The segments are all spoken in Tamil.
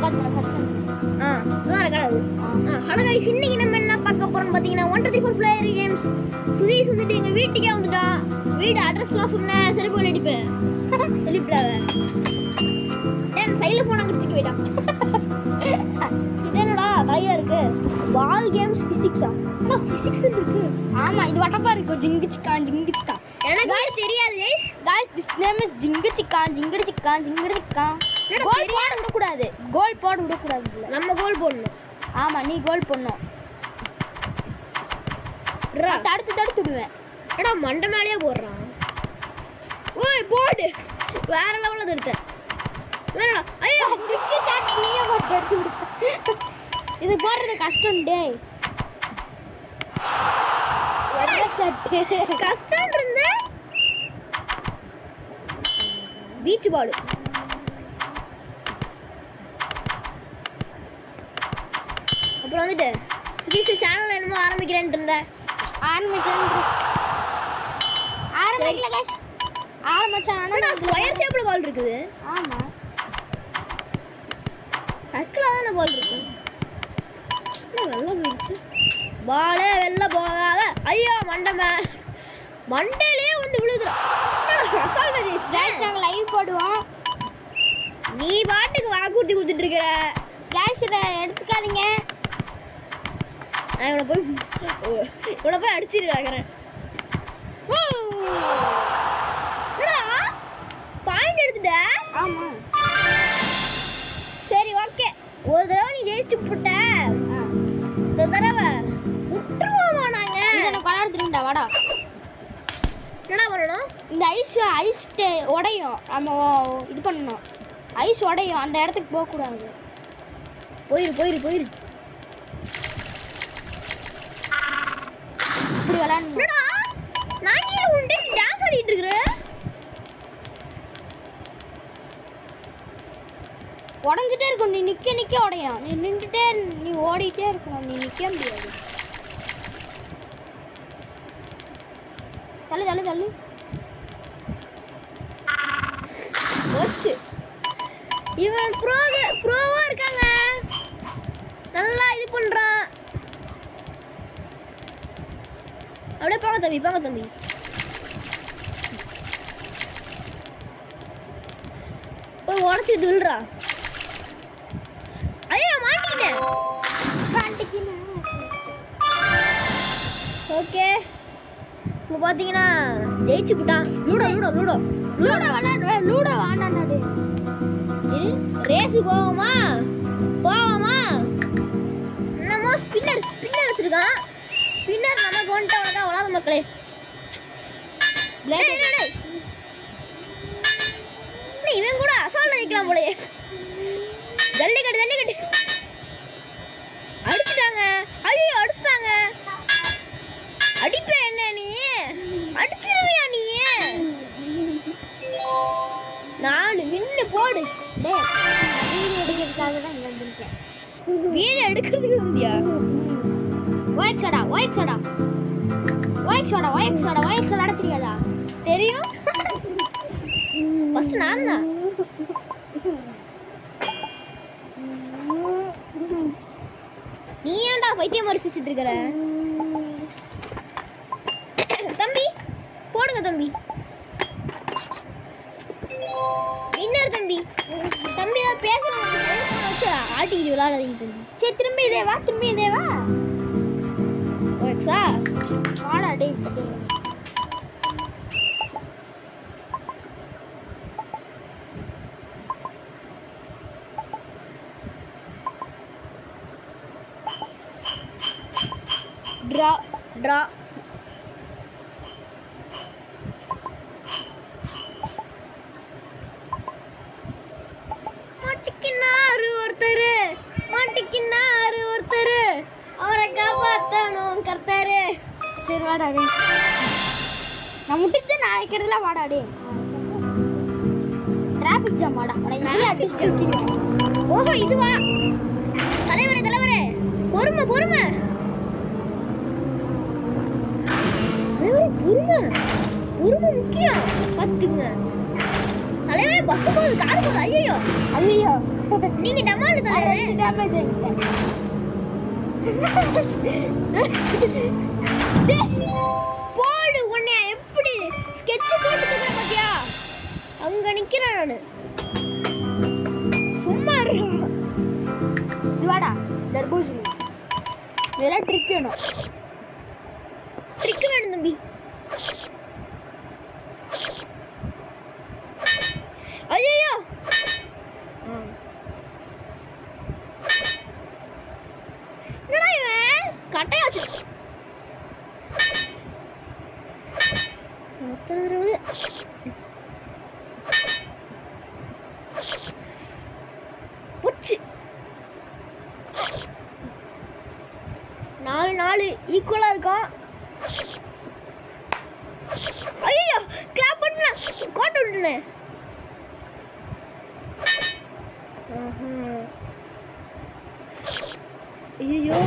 ரெக்கார்ட் பண்ண ஃபர்ஸ்ட் வேற கிடையாது. ஹலோ கைஸ், இன்னைக்கு நம்ம என்ன பார்க்க போறோம்னு பார்த்தீங்கன்னா 1 2 3 4 பிளேயர் கேம்ஸ். சுதீஷ் வந்துட்டு எங்கள் வீட்டுக்கே வந்துட்டான். வீடு அட்ரஸ்லாம் சொன்னேன், செருப்பு அடிப்பேன் சொல்லிவிடாத. ஏன் சைடில் போன அங்கே தூக்கி போயிட்டான். இது என்னடா கையாக இருக்கு? பால் கேம்ஸ் ஃபிசிக்ஸா? ஆனால் ஃபிசிக்ஸ் இருக்கு. ஆமாம், இது வட்டப்பா இருக்கு. ஜிங்கு சிக்கான் ஜிங்கு சிக்கான். எனக்கு தெரியாது guys. Guys this name is ஜிங்கு சிக்கான் ஜிங்கடி சிக்கான் ஜிங்கடி சிக்கான். கோல் போட விடக்கூடாது. கோல் போட விடக்கூடாது. நம்ம கோல் போடணும். ஆமாம், நீ கோல் போடணும். தடுத்து தடுத்து விடுவேன். ஏடா மண்டை மேலேயே போடுறான். ஓய் போடு. வேற லெவலில் தடுத்தேன். வேணடா. ஐயோ ஷாட் நீயே போட்டு எடுத்து விடு. இது போடுறது கஷ்டம் டே. கஷ்டம் இருந்த பீச் பால். அப்புறம் வந்துட்டு சுதீஷ் சேனல் என்னமோ ஆரம்பிக்கிறேன்ட்டு இருந்தேன். ஆரம்பிக்கல கைஸ். ஆரம்பிச்சா ஆனால் ஸ்கொயர் ஷேப்பில் பால் இருக்குது. ஆமாம், சர்க்கிளாக தானே பால் இருக்கு. வெள்ளை போயிடுச்சு. பாலே வெளில போகாத. ஐயோ மண்டையிலே வந்து விழுதுறோம். நாங்கள் லைவ் போடுவோம். நீ பாட்டுக்கு வாக்குறுதி கொடுத்துட்டு இருக்கிற. கேஷ் இதை எடுத்துக்காதீங்க. நான் இவனை போய் அடிச்சிருக்கிறேன். பாயிண்ட் எடுத்துட்ட. ஆமாம், சரி ஓகே. ஒரு தடவை நீ ஜெயிச்சு போட்ட. இந்த தடவை விட்டுருவோமா நாங்கள்? எனக்கு விளையாடுறா வாடா. என்னடா பண்ணணும்? இந்த ஐஸ் உடையும். நம்ம இது பண்ணணும். ஐஸ் உடையும். அந்த இடத்துக்கு போகக்கூடாது. போயிரு. இப்படி விளையாடணும். நான் ஏன் உண்டு டான்ஸ் ஆடிட்டு இருக்கிறேன்? உடஞ்சிட்டே இருக்கும். நீ நிற்க உடையும். நீ நின்றுட்டே நீ ஓடிட்டே இருக்கணும். நீ நிற்க முடியாது. தள்ளு போச்சு. இவன் ப்ரோவா இருக்காங்க. நல்லா இது பண்றான். அப்படியே போங்க தம்பி. போய் உடச்சி துல்றா. ஐயோ மாட்டிக்கிட்டேன். ஓகே, இப்போ பார்த்தீங்கன்னா ஜெயிச்சு விட்டான். லூடோ வாண்டாடு. ரேஸு போவோமா? என்னமோ ஸ்பின்னர் வச்சுருக்கான். ஸ்பின்னர் நமக்கு வந்துட்டு தான் உலக மக்களே. இவன் கூட அசால்ட் வைக்கலாம் போலயே. ஜல்லிக்கட்டு அடிச்சுட்டாங்க. ஐயோ அடிச்சுட்டாங்க. அடிப்பேன் என்ன நீ? அடிச்சிருவியா நீ? நான் வின்னு போடு. வீடு எடுக்கிறதுக்காக தான் இங்கே வந்திருக்கேன். வீடு எடுக்கிறதுக்கு வந்தியா? ஒயக் சோடா விளாட தெரியாதா? தெரியும். ஃபர்ஸ்ட் நான் தான். நீ ஏன்டா பைத்தியம் மாதிரி சிரிச்சிட்டு இருக்கிற? தம்பி போடுங்க தம்பி. இன்னொரு தம்பி தான் பேசுறேன். ஆட்டிக்கிட்டு விளையாடாதீங்க தம்பி. சரி திரும்பி இதே வா. ஓகேசா வாடா டே. ட்ரா மாட்டிக்கினாரு ஒருத்தர். அவரை காப்பாற்றணும் கர்த்தாரு. சரி வாடாடே. நான் முட்டிச்சு நான் வைக்கிறதுலாம் வாடாடே. டிராஃபிக் ஜாம் வாடா. ஓஹோ இதுவா? தலைவரே பொறுமை. பொறுமை முக்கியம். பார்த்துங்க தலைவரே. பஸ் போகுது, கார் போகுது. ஐயோ நீங்க டமால் தானே டேமேஜ் ஆயிட்டேன். போடு உன்னை எப்படி ஸ்கெட்ச் போட்டுக்கிற பாத்தியா? அங்க நிக்கிறேன் நானு. சும்மா இரு. இது வாடா தர்பூசணி. இதெல்லாம் ட்ரிக் வேணும். ட்ரிக் வேணும் தம்பி. ஐயோ என்னடா இவன் கட்டையா வச்சு போச்சு. 4 ஈக்குவலா இருக்கும். ஐயோ கிளாப் பண்ண கோட்டை விட்டுனே. ஐயோ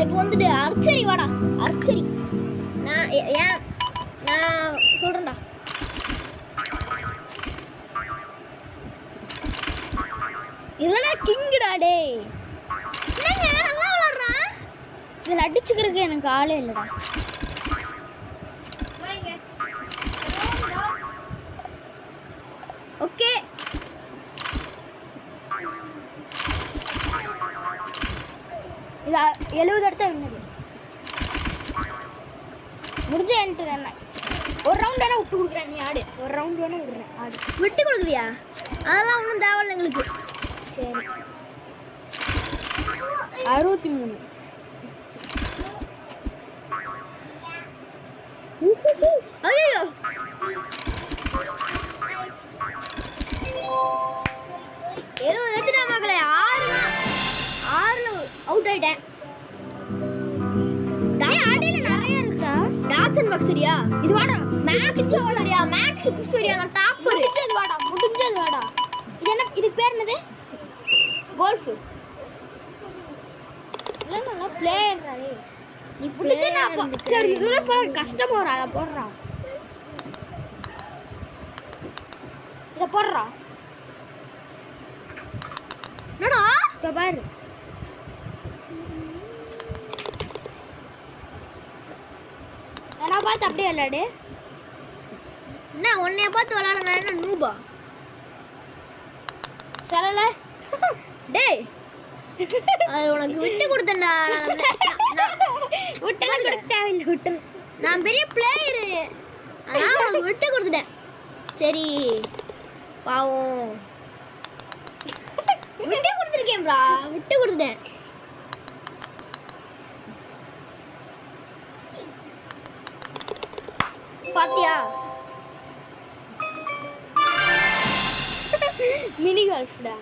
இப்போ வந்துட்டு அர்ச்சரி வாடா அர்ச்சரி. நான் சொல்றேன்டா. இல்லடா கிங்கடா டேய். என்னங்க நல்லா விளையாடுறான். இதில் அடிச்சுக்கிறதுக்கு எனக்கு ஆளே இல்லைடா. ஓகே இது 70 இடத்த வின்னது. முடிஞ்ச என்கிட்ட என்ன ஒரு ரவுண்ட் வேணா விட்டு கொடுக்குறேன். நீ ஆடு. ஒரு ரவுண்ட் வேணா விடுறேன். ஆடு விட்டு கொடுக்குறியா? அதெல்லாம் ஒன்றும் தேவையில்லை எங்களுக்கு. சரி 63. ஐயோ 70 எடுத்துட்டா மக்களே. 6 அவுட் ஆயிட்டேன். சரியா இது வாடா மேக்ஸ் சரியா மேக்ஸ் சரியா நான் டாப்பர். முடிஞ்சது வாடா முடிஞ்சது வாடா. இது என்ன இதுக்கு பேர் என்னது? கோல்ஃப். இல்ல நல்ல பிளேயர் ரே. நீ புடிச்ச நான் சரி இதுல போற கஷ்டம் போறா. அத போடுறா. இத போடுறா. என்னடா இப்ப பாரு. நான் பார்த்து அப்படியே விளையாடு. என்ன உன்னைய பார்த்து விளையாடுனா என்ன நூபா? சரல டேய் அது உனக்கு விட்டு கொடுத்தேன்டா. விட்டு தேவையில்லை விட்டு. நான் பெரிய பிளேயரு நான் உனக்கு விட்டு கொடுத்துட்டேன். சரி பாவம் விட்டு கொடுத்துருக்கேன்ப்பா. விட்டு கொடுத்துட்டேன். பாத்தியா மினி கோல்ஃப்டா.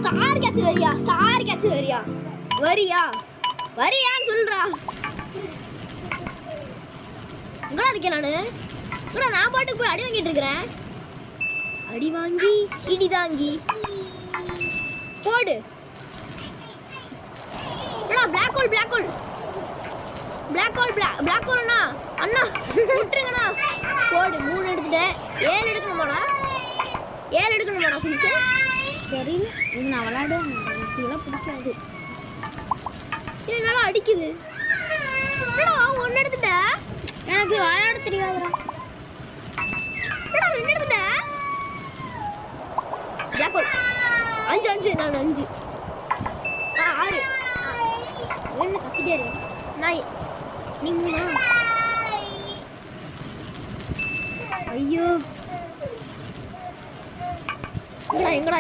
ஸ்டார் கேட்ச் வரியா? ஸ்டார் கேட்ச் வரியா? வரியான்னு சொல்றா. எங்கடா இருக்கேன் நானு? நான் பாட்டுக்கு போய் அடி வாங்கிட்டு இருக்கிறேன். அடி வாங்கி இடி தாங்கி போடு. Black hole black hole black hole black ஹோல்னா அண்ணா விட்டுருங்கண்ணா. போடு 3 எடுத்துட்டேன். 7 எடுக்கணுமாடா? 7 எடுக்கணுமாடா ஃபினிஷ்? சரி இது நான் விளையாடுவேன். இதெல்லாம் பிடிக்காது. என்னால அடிக்குது. என்னடா 1 எடுத்துட்ட? எனக்கு விளையாட தெரியாதுடா. என்னடா 2 எடுத்துட்ட? பிளாக் ஹோல் 5 நான் 5 6 என்ன கத்திட்டே இரு. நான் நீங்களா ஐயோ எங்கடா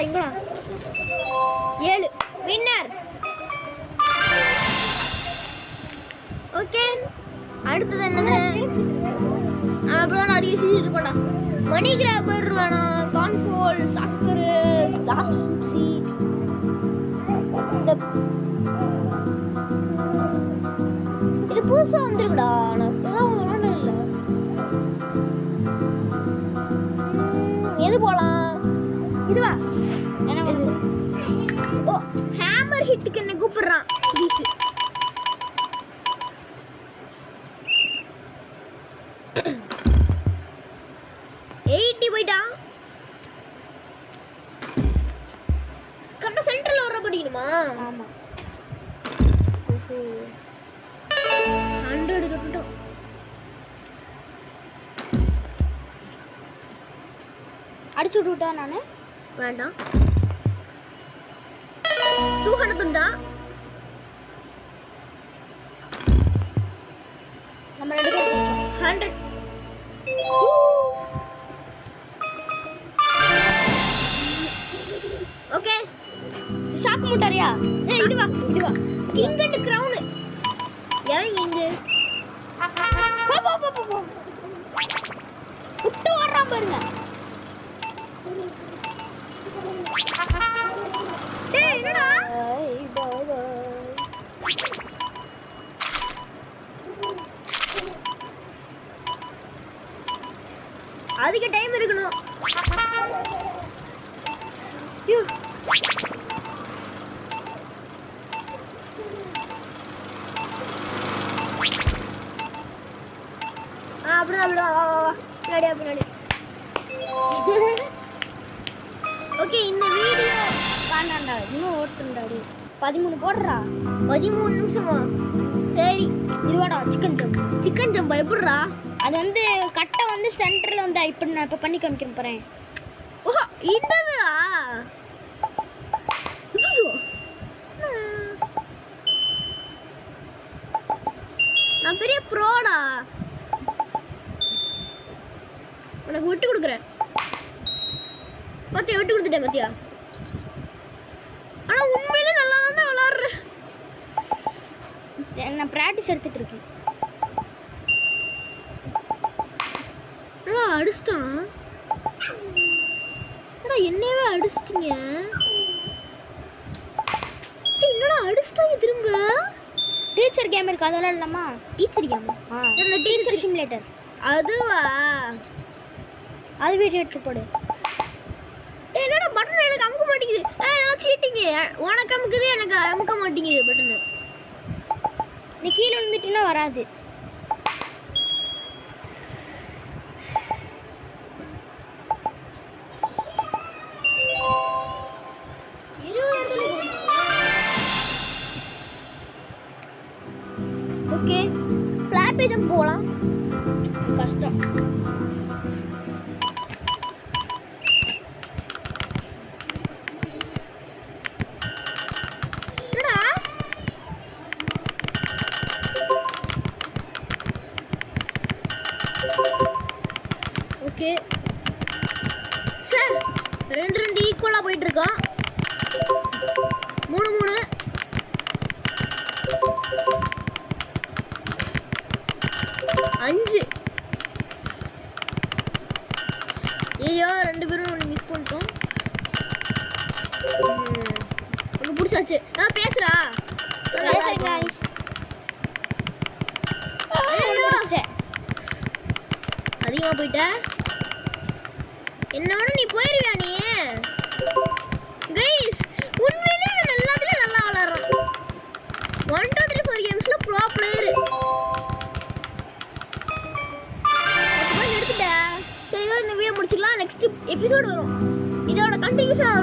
7 வின்னர். ஓகே அடுத்தது என்னது? அப்படிதான் அடிக்க செஞ்சுட்டு இருப்பேன்டா. மணி கிராபர் வேணாம். கான்ஃபோல் சாக்கரு ஜாஸ்தி இந்த இது புதுசா வந்திருக்குடா. நான் விளாண்டது இல்லை. எது போலாம்? இதுவா? என்ன வருது? ஓ ஹேமர் ஹிட்டுக்கு என்ன கூப்பிடுறான். 80 போயிட்டான். கரெக்டாக சென்டரில் வர படிக்கணுமா? ஆமாம். 100 தொட்டுட்டோம். அடிச்சு விட்டுட்டா நான் வேண்டாம். 200 துண்டா நம்ம 100. ஓகே ஷாக் மூட்டாரியா? இதுவா கிங் அண்ட் கிரவுன். ஏன் இங்க விட்டு ஓடுறான் பாருங்க. என்னடா அதிக டைம் இருக்கணும். பின்னாடி ஓகே இந்த வீடியோ வேண்டாண்டா, இன்னும் ஓட்டுண்டாடி. 13 போடுறா. 13 நிமிஷமா? சரி இதுவாடா சிக்கன் ஜம்ப் எப்படிடா? அது வந்து கட்டை வந்து சென்டரில் வந்து இப்படி நான் இப்போ பண்ணி காமிக்கிறேன் போகிறேன். ஓஹோ இதுதா? நான் பெரிய ப்ரோடா. உனக்கு விட்டு கொடுக்குறேன். பாத்தியா விட்டு கொடுத்துட்டேன் பாத்தியா? ஆனா உண்மையிலே நல்லா தான் விளாடுறேன். நான் ப்ராக்டிஸ் எடுத்துட்டு இருக்கேன். அடிச்சிட்டான். என்னவே அடிச்சிட்டீங்க. என்னடா அடிச்சிட்டாங்க திரும்ப. டீச்சர் கேம் இருக்கு அதெல்லாம் இல்லம்மா. Teacher game? இந்த டீச்சர் சிமுலேட்டர் அதுவா? அது வீடியோ எடுத்து போடு. என்னடா பட்டன் எனக்கு அமுக்க மாட்டேங்குது. ஏதாவது சீட்டிங்க. உனக்கு அமுக்குது எனக்கு அமுக்க மாட்டேங்குது பட்டனு. நீ கீழே விழுந்துட்டுன்னா வராது. ஓகே ஃப்ளாப்பி ஜம்ப் போகலாம். கஷ்டம். ஓகே சார் 2 ஈக்குவலாக போயிட்டு இருக்கோம். 3 5. ஐயோ 2 பேரும் ஒன்று மிஸ் பண்ணிட்டோம். ஒன்று பிடிச்சாச்சு. பேசுறா அதிகமாக போயிட்ட. என்னோட நீ போயிருவியா? நீ கைஸ் உண்மையிலே எல்லாத்துலேயும் நல்லா விளாட்றான். 1 2 3 4 கேம்ஸ்ல ப்ரோ பிளேயர். எடுத்துட்டேன். சரி இதோட இந்த வீடியோ முடிச்சுக்கலாம். நெக்ஸ்ட் எபிசோடு வரும். இதோட கண்டினியூஷன் வரும்.